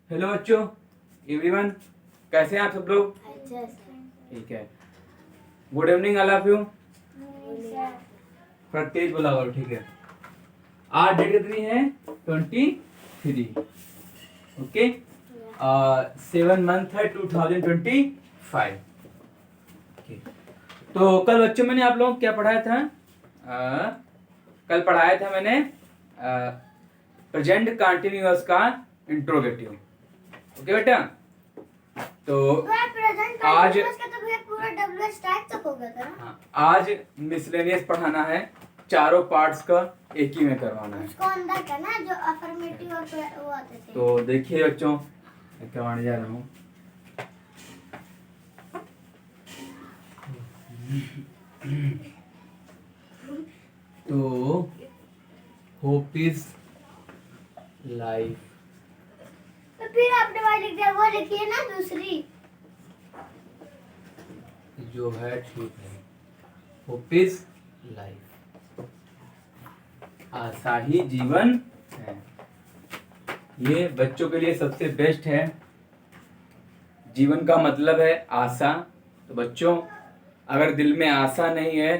Hello बच्चों, everyone, कैसे हैं आप सब लोग? अच्छा सर। ठीक है। Good evening all of you. Sir. थोड़ा तेज बोला करो, ठीक है। आज डेट कितनी है? 23। ओके। 7 मंथ है 2025। ओके। तो कल बच्चों मैंने आप लोगों को क्या पढ़ाया था? कल पढ़ाया था मैंने प्रेजेंट कंटिन्यूअस का इंट्रोगेटिव। ओके बेटा। तो आज पूरा WH टैग तक हो गया था ना? हाँ, आज मिसलेनियस पढ़ाना है, चारों पार्ट्स का एक ही में करवाना है। उसको अंदर करना जो अफर्मेटिव और वो आते थे। तो देखिए बच्चों, मैं करवाने जा रहा हूँ। तो होप इज लाइफ, तो फिर आपने वही लिख दिया, वो लिखिए ना दूसरी। जो है ठीक है। होप इज लाइफ, आशा ही जीवन है। ये बच्चों के लिए सबसे बेस्ट है। जीवन का मतलब है आशा। तो बच्चों, अगर दिल में आशा नहीं है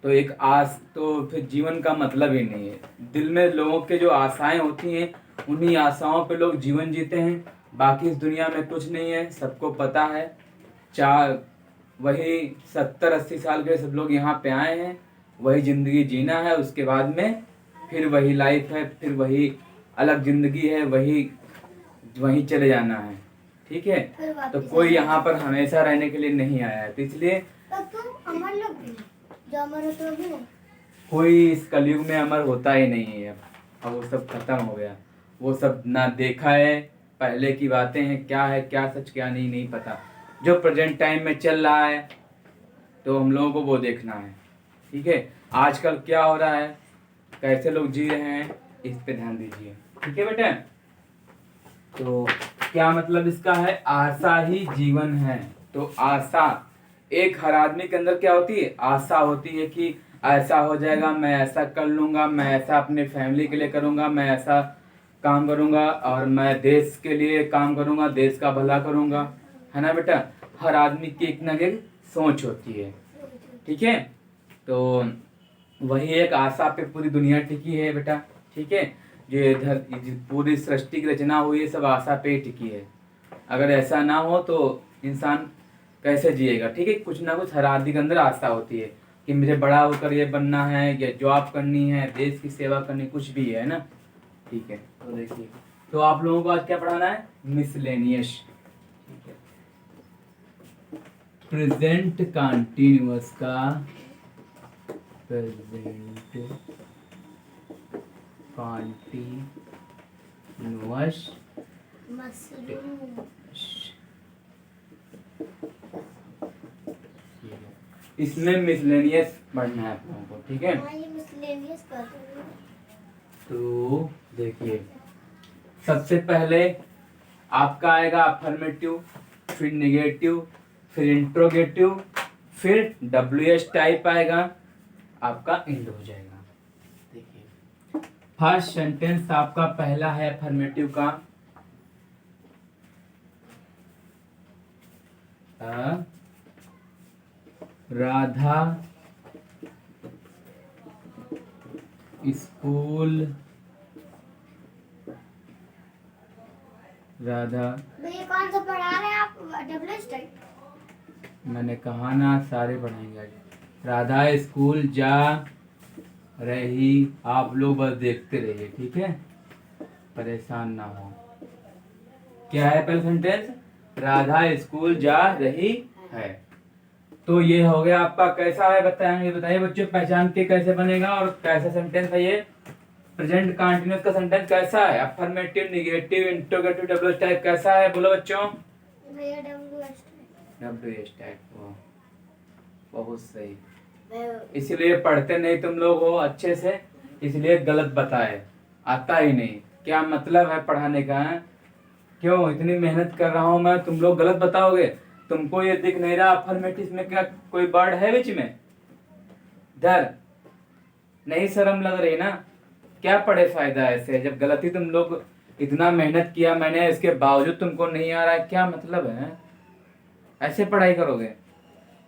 तो एक आस तो फिर जीवन का मतलब ही नहीं है। दिल में लोगों के जो आशाएं होती हैं, उन्हीं आशाओं पे लोग जीवन जीते हैं। बाकी इस दुनिया में कुछ नहीं है, सबको पता है। चार वही 70-80 साल के सब लोग यहाँ पे आए हैं, वही जिंदगी जीना है। उसके बाद में फिर वही लाइफ है, फिर वही अलग जिंदगी है, वही वहीं चले जाना है। ठीक है। तो कोई यहाँ पर हमेशा रहने के लिए नहीं आया है, तो इसलिए तो तुम अमर लोग भी जो अमर होते हो भी नहीं। कोई इस कलयुग में अमर होता ही नहीं है। अब वो सब खत्म हो गया। वो सब ना देखा है, पहले की बातें हैं, क्या है क्या सच क्या नहीं, नहीं पता। जो प्रेजेंट टाइम में चल रहा है तो हम लोगों को वो देखना है। ठीक है। आजकल क्या हो रहा है, कैसे लोग जी रहे हैं, इस पे ध्यान दीजिए। ठीक है बेटा। तो क्या मतलब इसका है? आशा ही जीवन है। तो आशा, एक हर आदमी के अंदर क्या होती है? आशा होती है कि ऐसा हो जाएगा, मैं ऐसा कर लूंगा, मैं ऐसा अपने फैमिली के लिए करूंगा, मैं ऐसा काम करूंगा और मैं देश के लिए काम करूंगा, देश का भला करूंगा। है ना बेटा? हर आदमी की एक न एक सोच होती है। ठीक है। तो वही एक आशा पे पूरी दुनिया टिकी है बेटा। ठीक है। जो इधर पूरी सृष्टि की रचना हुई है, सब आशा पे ही टिकी है। अगर ऐसा ना हो तो इंसान कैसे जिएगा? ठीक है। कुछ ना कुछ हर आदमी के अंदर आशा होती है कि मुझे बड़ा होकर ये बनना है, या जॉब करनी है, देश की सेवा करनी, कुछ भी है ना। ठीक है। तो देखिए, तो आप लोगों को आज क्या पढ़ाना है? मिसलेनियस। ठीक है। प्रेजेंट कंटिन्यूअस का प्रेजेंट कंटिन्यूअस मशरूम। इसमें मिसलेनियस पढ़ना है आप लोगों को। ठीक है। हाँ, ये मिसलेनियस कर दो। तो देखिए, सबसे पहले आपका आएगा अफर्मेटिव, फिर नेगेटिव, फिर इंट्रोगेटिव, फिर WH टाइप आएगा, आपका एंड हो जाएगा। देखिए, फर्स्ट सेंटेंस आपका पहला है अफर्मेटिव का, राधा स्कूल, राधा, ये कौन सा पढ़ा रहे हैं आप? WH tag. मैंने कहा ना सारे पढ़ाएंगे आज। राधा स्कूल जा रही, आप लोग बस देखते रहिए। ठीक है, परेशान ना हो। क्या है पहला सेंटेंस? राधा स्कूल जा रही है। तो ये हो गया आपका। कैसा है बताएंगे? बताइए बच्चों, पहचान के कैसे बनेगा और कैसा सेंटेंस है ये? प्रेजेंट कंटिन्यूअस का सेंटेंस कैसा है? Affirmative, negative, interrogative, WH type कैसा है? बोलो बच्चों। भैया WH टैग। WH टाइप, बहुत सही। इसलिए पढ़ते नहीं तुम लोग हो अच्छे से, इसलिए गलत बताए, आता ही नहीं। क्या मतलब है पढ़ाने का है? क्यों इतनी मेहनत कर रहा हूं मैं, तुम लोग गलत बताओगे? तुमको ये दिख नहीं रहा अफर्मेटिव में क्या कोई वर्ड है बीच में? डर नहीं, शर्म लग रही ना? क्या पढ़े फायदा ऐसे जब गलती तुम लोग इतना मेहनत किया मैंने, इसके बावजूद तुमको नहीं आ रहा है, क्या मतलब है? ऐसे पढ़ाई करोगे?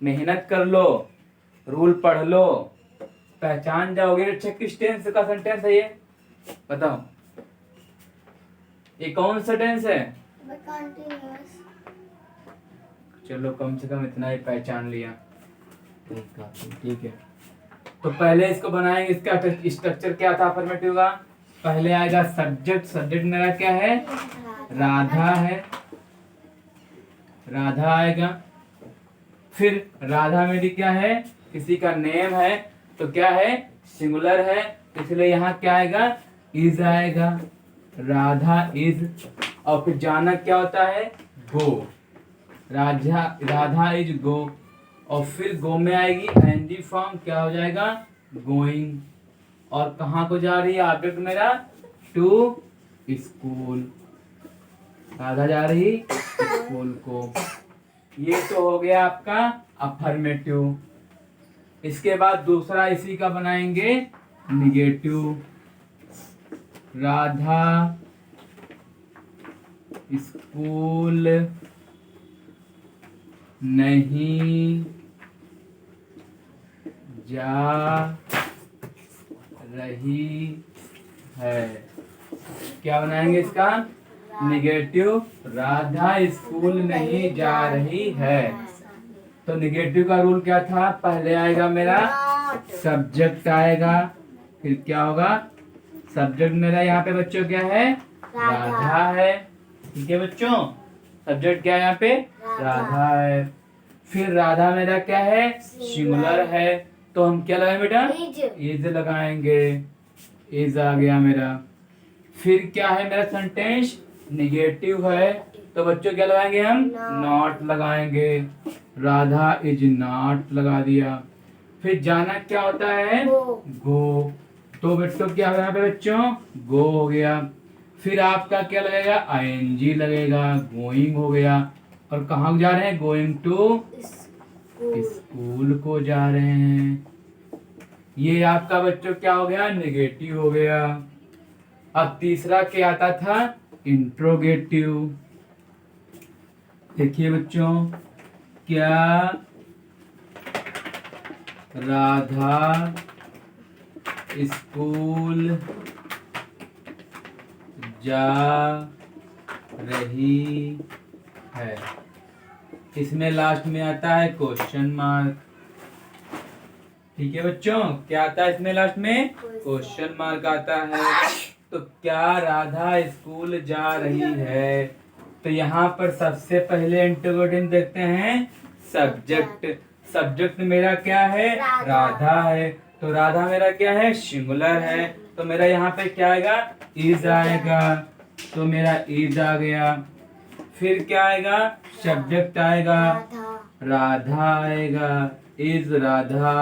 मेहनत कर लो, रूल पढ़ लो, पहचान जाओगे। अच्छा किस टेंस का सेंटेंस है ये बताओ, ये कौन सा टेंस है? कंटिन्यूअस। चलो कम से कम इतना ही पहचान लिया, ठीक है। तो पहले इसको बनाएंगे, इसका स्ट्रक्चर क्या था अफर्मेटिव का? पहले आएगा सब्जेक्ट, सब्जेक्ट मेरा क्या है? राधा है, राधा आएगा। फिर राधा मेरी क्या है? किसी का नेम है, तो क्या है? सिंगुलर है, इसलिए यहाँ क्या आएगा? इज आएगा, राधा इज। और फिर जाना क्या होता है? गो, राधा राधा इज गो। और फिर गो में आएगी एनजी फॉर्म, क्या हो जाएगा? गोइंग। और कहाँ को जा रही है ऑब्जेक्ट मेरा? टू स्कूल, राधा जा रही स्कूल को। ये तो हो गया आपका अफर्मेटिव। इसके बाद दूसरा इसी का बनाएंगे निगेटिव। राधा स्कूल नहीं जा रही है। क्या बनाएंगे इसका? निगेटिव, राधा स्कूल नहीं जा रही है। तो निगेटिव का रूल क्या था? पहले आएगा मेरा सब्जेक्ट आएगा, फिर क्या होगा? सब्जेक्ट मेरा यहाँ पे बच्चों क्या है? राधा है, ठीक है बच्चों। सब्जेक्ट क्या है यहाँ पे? राधा है। फिर राधा मेरा क्या है? सिंगुलर है, तो हम क्या लगाएंगे बेटा? इज लगाएंगे, इज आ गया मेरा। फिर क्या है मेरा सेंटेंस? निगेटिव है, तो बच्चों क्या लगाएंगे हम? नॉट लगाएंगे, राधा इज नॉट लगा दिया। फिर जाना क्या होता है? गो। तो बच्चों क्या होगा यहाँ पे बच्चों? गो हो गया। फिर आपका क्या लगेगा? आईएनजी लगेगा, गोइंग हो गया। और कहाँ जा रहे हैं? गोइंग टू स्कूल को जा रहे हैं। ये आपका बच्चों क्या हो गया? नेगेटिव हो गया। अब तीसरा क्या आता था? इंट्रोगेटिव। देखिए बच्चों, क्या राधा स्कूल जा रही है? इसमें लास्ट में आता है क्वेश्चन मार्क, ठीक है बच्चों। क्या आता है इसमें लास्ट में? क्वेश्चन मार्क आता है। तो क्या राधा स्कूल जा रही है? तो यहाँ पर सबसे पहले इंट्रोगेटिव देखते हैं सब्जेक्ट। सब्जेक्ट मेरा क्या है? राधा है, तो राधा मेरा क्या है? सिंगुलर है, तो मेरा यहाँ पे क्या आएगा? इज आएगा, तो मेरा इज आ गया। फिर क्या आएगा? सब्जेक्ट आएगा, राधा आएगा, इज राधा।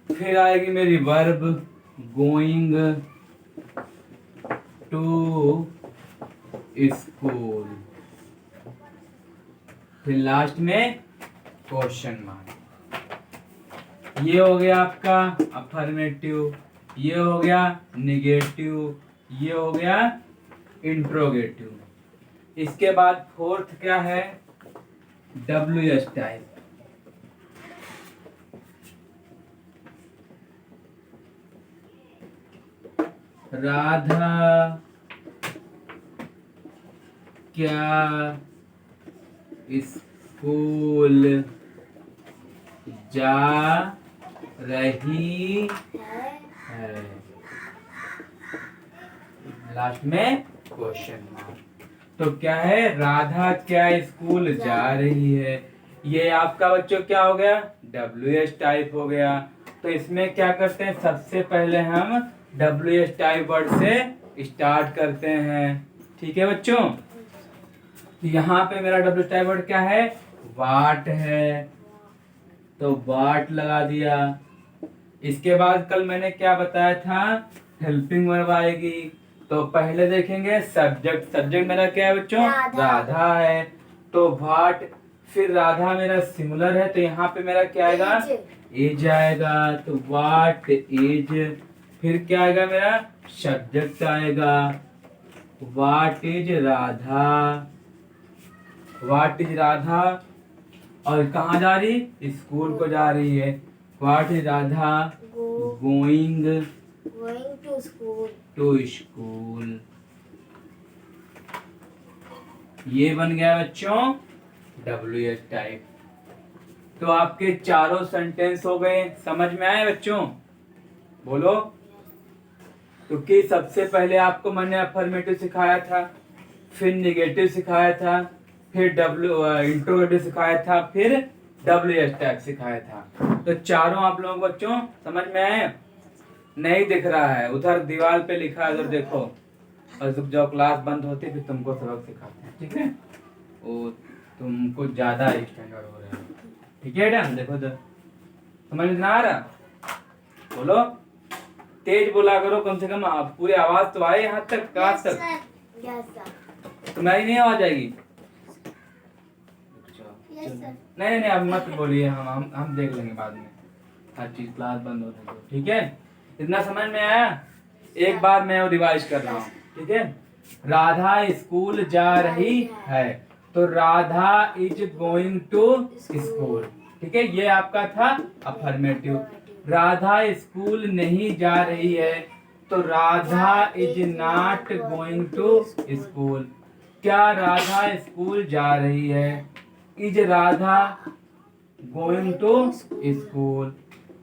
फिर आएगी मेरी वर्ब, गोइंग टू स्कूल। फिर लास्ट में क्वेश्चन मार्क। ये हो गया आपका अफर्मेटिव, ये हो गया निगेटिव, ये हो गया इंट्रोगेटिव। इसके बाद फोर्थ क्या है? WH type. राधा क्या स्कूल जा रही है? लास्ट में क्वेश्चन मार्क। तो क्या है? राधा क्या स्कूल जा रही है। ये आपका बच्चों क्या हो गया? WH टाइप हो गया। तो इसमें क्या करते हैं? सबसे पहले हम WH टाइप वर्ड से स्टार्ट करते हैं, ठीक है बच्चों। यहाँ पे मेरा WH टाइप वर्ड क्या है? वाट है, तो वाट लगा दिया। इसके बाद कल मैंने क्या बताया था? हेल्पिंग वर्ब आएगी। तो पहले देखेंगे सब्जेक्ट। सब्जेक्ट मेरा क्या है बच्चों? राधा है, तो वाट। फिर राधा मेरा सिंगुलर है, तो यहाँ पे मेरा क्या आएगा? एज आएगा, तो वाट एज। फिर क्या आएगा मेरा? सब्जेक्ट आएगा, what is Radha, what is Radha, और कहाँ जा रही, स्कूल को जा रही है। What is Radha going going to school, to school. ये बन गया बच्चों WH टाइप। तो आपके चारों सेंटेंस हो गए, समझ में आए बच्चों, बोलो। क्योंकि सबसे पहले आपको मैंने अफर्मेटिव सिखाया था, फिर निगेटिव सिखाया था, फिर इंट्रोगेटिव सिखाया था, फिर WH टाइप सिखाया था। तो चारों आप लोगों को बच्चों समझ में आए। नहीं दिख रहा है, उधर दीवार पे लिखा है, उधर देखो। और जब क्लास बंद होती है फिर तुमको सबक सिखाते हैं, ठीक है। वो तुमको ज्यादा स्टैंडर्ड हो रहा है, ठीक है बेटा। देखो तो समझ में आ रहा, बोलो तेज बोला करो, कम से कम पूरी आवाज तो आए यहाँ तक, कहाँ तक। यस सर, तुम्हारी नहीं आवाज आएगी। Yes sir. नहीं नहीं अब मत बोलिए, हम देख लेंगे बाद में, हर चीज क्लास बंद होने दो, ठीक है। इतना समझ में आया। एक बार मैं रिवाइज कर रहा हूँ, ठीक है। राधा स्कूल जा रही है, तो Radha is going to school, ठीक है। ये आपका था अफर्मेटिव। राधा स्कूल नहीं जा रही है, तो Radha is not going to school. क्या राधा स्कूल जा रही है, is Radha going to school.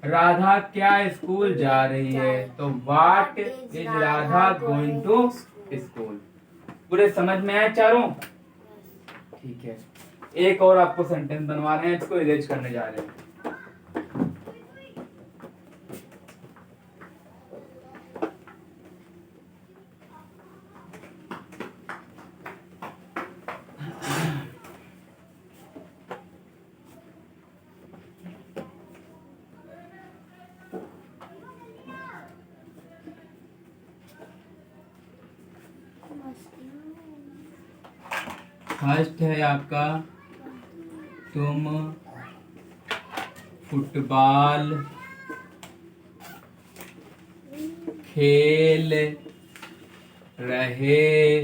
Radha क्या स्कूल जा रही है, तो what is Radha going to school. पूरे समझ में आए चारों, ठीक है। एक और आपको सेंटेंस बनवा रहे हैं, इसको इरेज करने जा रहे हैं। फर्स्ट है आपका, तुम फुटबॉल खेल रहे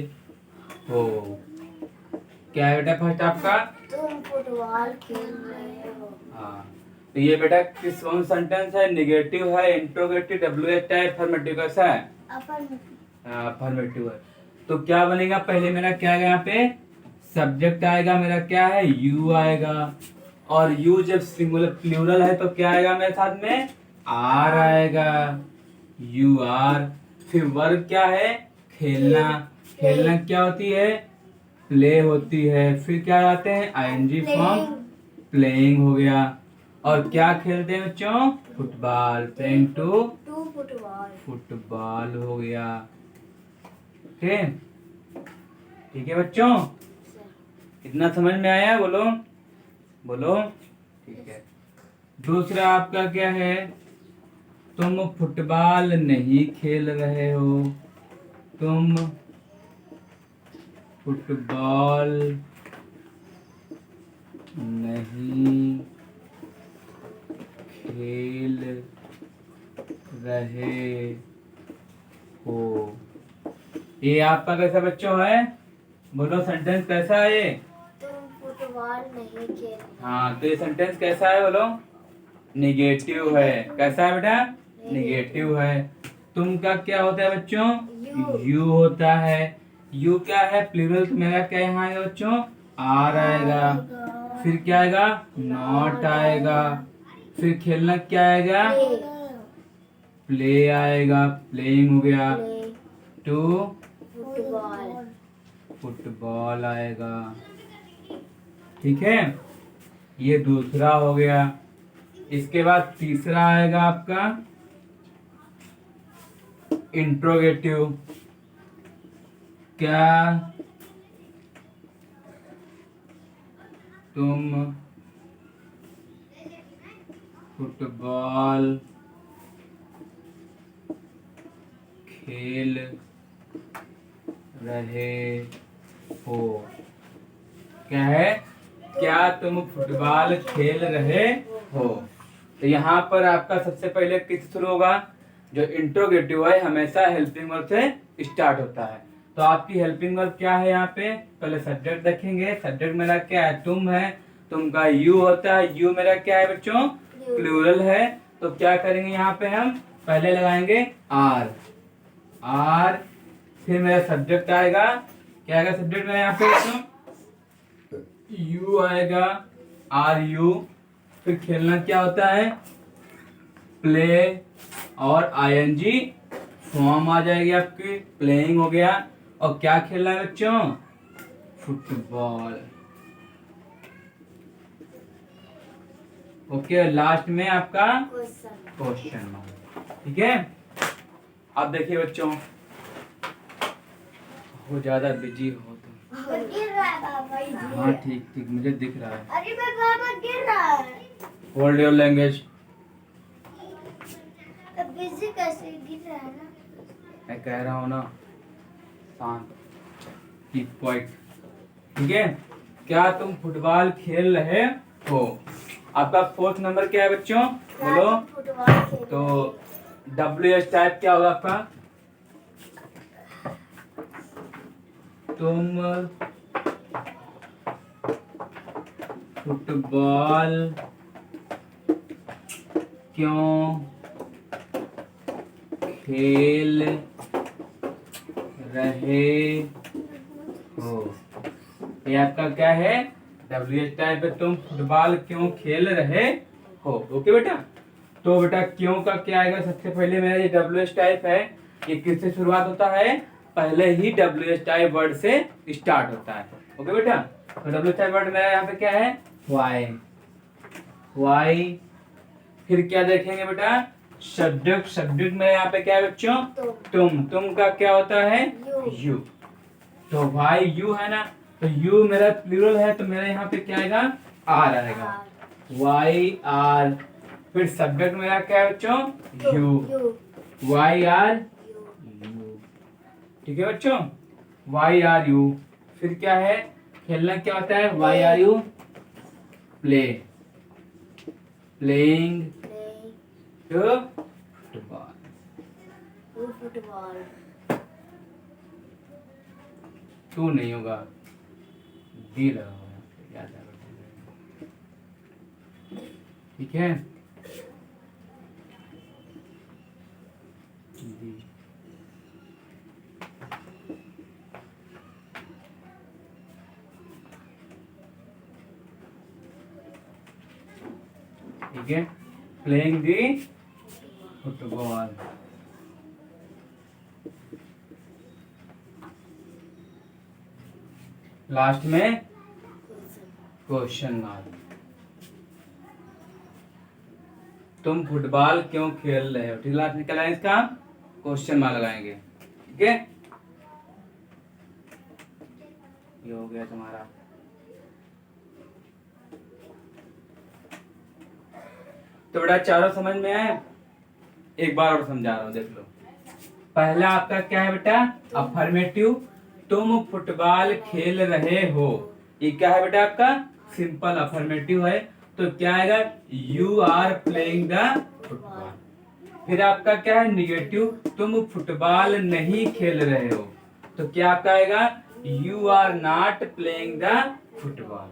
हो। क्या है बेटा फर्स्ट आपका, तुम फुटबॉल खेल रहे हो। हाँ। तो ये बेटा किस कौन सेंटेंस है, निगेटिव है, इंट्रोगेटिव, WH टाइप, अफर्मेटिव, कैसा है, अफर्मेटिव है। तो क्या बनेगा, पहले मेरा क्या है यहाँ पे, सब्जेक्ट आएगा मेरा, क्या है, यू आएगा। और यू जब सिंगुलर प्लूरल है तो क्या आएगा मेरे साथ में, आर आएगा, यू आर। फिर वर्ब क्या है, खेलना, खेलना क्या होती है, प्ले होती है। फिर क्या आते हैं, ING फॉर्म, प्लेइंग हो गया। और क्या खेलते हैं बच्चों, football, playing to football, football हो गया, ठीक है। ठीक है बच्चों, इतना समझ में आया, बोलो बोलो, ठीक है। दूसरा आपका क्या है, तुम फुटबॉल नहीं खेल रहे हो, तुम फुटबॉल नहीं खेल रहे हो। ये आपका कैसा बच्चों है, बोलो सेंटेंस कैसा है ये, तुम फुटबॉल नहीं खेल। हाँ तो ये सेंटेंस कैसा है, बोलो निगेटिव है। कैसा है बेटा, निगेटिव है। तुम का क्या होता है बच्चों, यू होता है। यू क्या है, प्लूरल मेरा क्या यहाँ आएगा बच्चों, आर आएगा। फिर क्या आएगा, नॉट आएगा। फिर खेलना क्या आएगा, प्ले आएगा, प्लेइंग हो गया। टू फुटबॉल, फुटबॉल आएगा, ठीक है। ये दूसरा हो गया। इसके बाद तीसरा आएगा आपका इंट्रोगेटिव। क्या तुम फुटबॉल खेल रहे हो। क्या है, क्या तुम फुटबॉल खेल रहे हो। तो यहाँ पर आपका सबसे पहले किस शुरू होगा, जो इंट्रोगेटिव है हमेशा हेल्पिंग वर्ब से स्टार्ट होता है। तो आपकी हेल्पिंग वर्ब क्या है यहाँ पे? पहले सब्जेक्ट देखेंगे। सब्जेक्ट मेरा क्या है? तुम है। तुम का यू होता है। यू मेरा क्या है बच्चों? प्लूरल है। तो क्या करेंगे यहाँ पे हम? पहले लगाएंगे आर। आर, फिर मेरा सब्जेक्ट आएगा। क्या आएगा सब्जेक्ट मेरा यहाँ पे बच्चों? यू आएगा, आर यू। फिर खेलना क्या होता है? प्ले, और आईएनजी फॉर्म आ जाएगी आपकी। प्लेइंग हो गया। और क्या खेलना है बच्चों? फुटबॉल। ओके, लास्ट में आपका क्वेश्चन मार्क। ठीक है, अब देखिए बच्चों, हो ज्यादा बिजी हो तो। गिर रहा है पापा जी। हाँ ठीक ठीक, मुझे दिख रहा है। अरे मैं पापा गिर रहा है। Hold your language. अब बिजी कैसे गिर रहा है ना? मैं कह रहा हूँ ना, शांत, कीप क्वाइट। ठीक है, क्या तुम फुटबॉल खेल रहे हो? आपका फोर्थ नंबर क्या है बच्चों? बोलो। फुटबॉल खेल तो WH टाइप क्या होगा आपका? तुम फुटबॉल क्यों खेल रहे हो? ये आपका क्या है? WH टाइप है। तुम फुटबॉल क्यों खेल रहे हो? ओके बेटा। तो बेटा क्यों का क्या आएगा? सबसे पहले मेरा ये WH टाइप है, ये किससे शुरुआत होता है? पहले ही WH टाइप वर्ड से स्टार्ट होता है। ओके बेटा। तो WH टाइप वर्ड मेरा यहाँ पे क्या है? वाई। वाई। फिर क्या देखेंगे बेटा? सब्जेक्ट। सब्जेक्ट में यहाँ पे क्या है बच्चों? तुम। तुम का क्या होता है? यू। तो वाई यू है ना, तो यू मेरा प्लूरल है, तो मेरा यहाँ पे क्या आएगा? आर आएगा। Y are. फिर सब्जेक्ट मेरा क्या है बच्चों? यू। Why are you. ठीक है बच्चों, वाई आर यू। फिर क्या है? खेलना क्या होता है? Why are you play. Playing football. Football. तू नहीं होगा, डी लगा हुआ है, याद आ रहा है। ठीक है, डी। ठीक है, प्लेइंग दी फुटबॉल। लास्ट में क्वेश्चन मार्क। तुम फुटबॉल क्यों खेल रहे हो? ठीक, लास्ट निकला है इसका क्वेश्चन मार्क लगाएंगे। ठीक है, ये हो गया तुम्हारा। तो बेटा चारों समझ में आए? एक बार और समझा रहा हूं, देख लो। पहला आपका क्या है बेटा? अफर्मेटिव। तुम फुटबॉल खेल रहे हो, ये क्या है बेटा? आपका सिंपल अफर्मेटिव है। तो क्या आएगा? You are playing the football. फिर आपका क्या है? निगेटिव। तुम फुटबॉल नहीं खेल रहे हो, तो क्या आपका आएगा? You are not playing the football.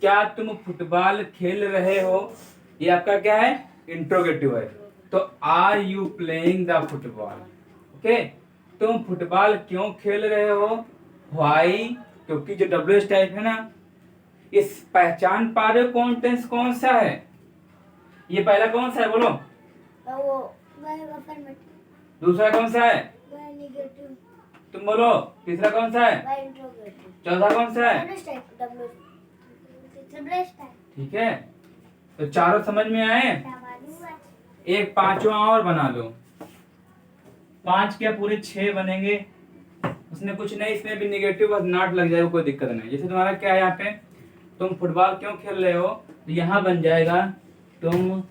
क्या तुम फुटबॉल खेल रहे हो, ये आपका क्या है? इंट्रोगेटिव है। तो are you playing the football? Okay, तुम फुटबॉल क्यों खेल रहे हो? व्हाई, क्योंकि जो WH टाइप है ना, इस पहचान पा रहे हो कौन टेंस कौन सा है? ये पहला कौन सा है बोलो? वो अफर्मेटिव। दूसरा कौन सा है? नेगेटिव। तुम बोलो। तीसरा कौन सा है? इंट्रोगेटिव। चौथा कौन सा है? ठीक है, तो चारों समझ में आए? एक पांचवा और बना लो। 5 क्या पूरे 6 बनेंगे। उसमें कुछ नहीं, इसमें भी निगेटिव और नॉट लग जाएगा, कोई दिक्कत नहीं। जैसे तुम्हारा क्या है यहाँ पे? तुम फुटबॉल क्यों खेल रहे हो, तो यहाँ बन जाएगा तुम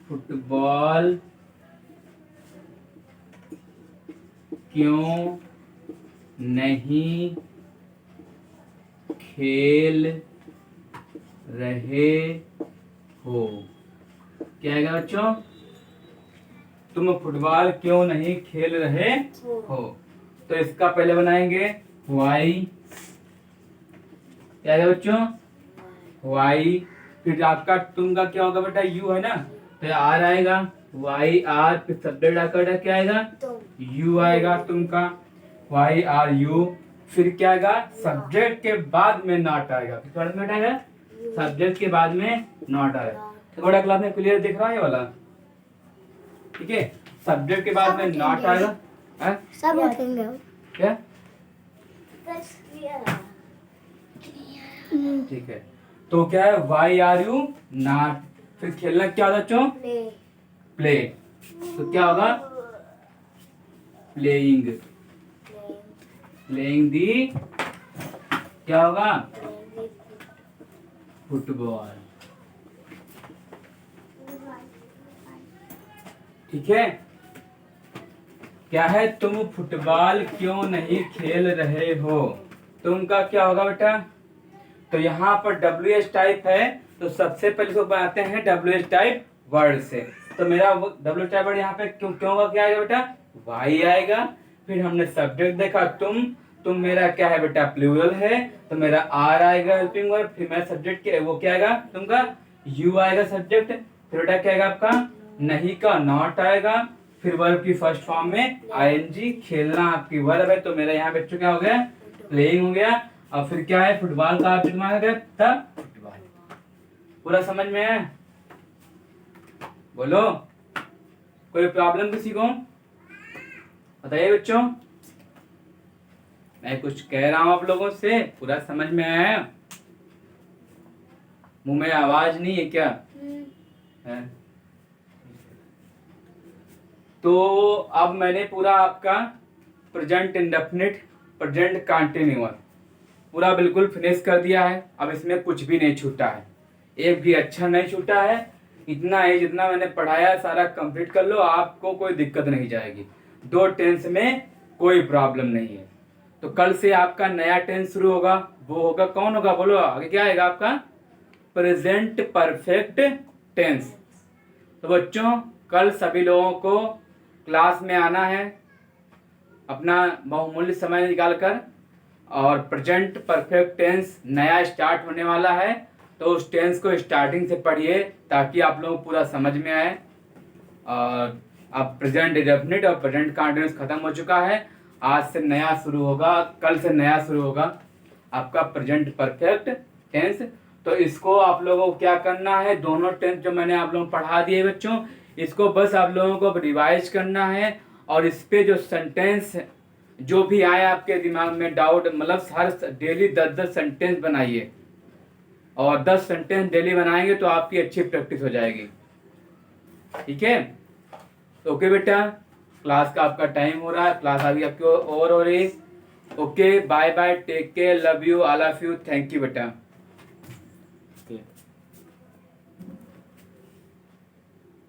फुटबॉल क्यों नहीं खेल रहे हो। क्या आएगा बच्चों? तुम फुटबॉल क्यों नहीं खेल रहे हो? तो इसका पहले बनाएंगे वाई। क्या आएगा बच्चों? वाई। फिर आपका तुम का क्या होगा बेटा? यू है ना, तो आर आएगा, वाई आर, फिर सब्जेक्ट आपका बेटा क्या आएगा? यू आएगा तुमका, वाई आर यू। फिर क्या आएगा? सब्जेक्ट के बाद में नॉट आएगा। किस बाद में आएगा? सब्जेक्ट के बाद में नॉट आएगा। थोड़ा क्लास में क्लियर दिख रहा है ये वाला? ठीक है, सब्जेक्ट के बाद में नॉट आएगा। हैं? सब उठेंगे। क्या? ठीक है, तो क्या है? Why are you not. फिर खेलना क्या होता बच्चों? प्ले। तो क्या होगा? प्लेइंग। प्लेइंग दी क्या होगा? फुटबॉल। ठीक है, क्या है? तुम फुटबॉल क्यों नहीं खेल रहे हो? तुम का क्या होगा बेटा? तो यहाँ पर WH टाइप है, तो सबसे पहले इसको बनाते हैं WH टाइप वर्ड से। तो मेरा WH टाइप वर्ड यहाँ पे क्यों होगा? क्या आएगा बेटा? वाई आएगा। फिर हमने सब्जेक्ट देखा तुम मेरा क्या है बेटा? प्लूरल है, तो मेरा आर आएगा हेल्पिंग वर्ब। फिर मेरा सब्जेक्ट क्या वो क्या आएगा? तुमका यू आएगा सब्जेक्ट। फिर बेटा क्या आएगा आपका? नहीं का नॉट आएगा। फिर वर्ब की फर्स्ट फॉर्म में ING। खेलना आपकी वर्ब है, तो मेरा यहाँ बच्चों क्या हो गया? प्लेइंग हो गया। और फिर क्या है? फुटबॉल का ऑब्जेक्ट माना गया था फुटबॉल। पूरा समझ में है? बोलो, कोई प्रॉब्लम किसी को? बताइए बच्चों, मैं कुछ कह रहा हूं आप लोगों से, पूरा समझ में आया? मुंह में आवाज नहीं है क्या? है? तो अब मैंने पूरा आपका प्रेजेंट इंडेफिनिट, प्रेजेंट कंटिन्यूअस पूरा बिल्कुल फिनिश कर दिया है। अब इसमें कुछ भी नहीं छूटा है, एक भी अक्षर नहीं छूटा है। इतना है, जितना मैंने पढ़ाया सारा कंप्लीट कर लो, आपको कोई दिक्कत नहीं जाएगी। 2 टेंस में कोई प्रॉब्लम नहीं है। तो कल से आपका नया टेंस शुरू होगा, वो होगा कौन होगा? बोलो आगे क्या आएगा आपका? Present perfect tense. तो बच्चों कल सभी लोगों को क्लास में आना है, अपना बहुमूल्य समय निकालकर। और प्रेजेंट परफेक्ट टेंस नया स्टार्ट होने वाला है, तो उस टेंस को स्टार्टिंग से पढ़िए ताकि आप लोगों को पूरा समझ में आए। और अब प्रेजेंट इंडेफिनिट और प्रेजेंट कंटीन्यूअस खत्म हो चुका है, आज से नया शुरू होगा, कल से नया शुरू होगा आपका प्रेजेंट परफेक्ट टेंस। तो इसको आप लोगों को क्या करना है? दोनों टेंस जो मैंने आप लोगों को पढ़ा दिए बच्चों, इसको बस आप लोगों को रिवाइज करना है। और इस पे जो सेंटेंस जो भी आए आपके दिमाग में डाउट, मतलब हर डेली 10-10 सेंटेंस बनाइए। और 10 सेंटेंस डेली बनाएंगे तो आपकी अच्छी प्रैक्टिस हो जाएगी। ठीक है, तो ओके बेटा, क्लास का आपका टाइम हो रहा है, क्लास अभी आपकी ओवर हो रही है। Okay, bye bye, take care, love you, all of you, thank you बेटा।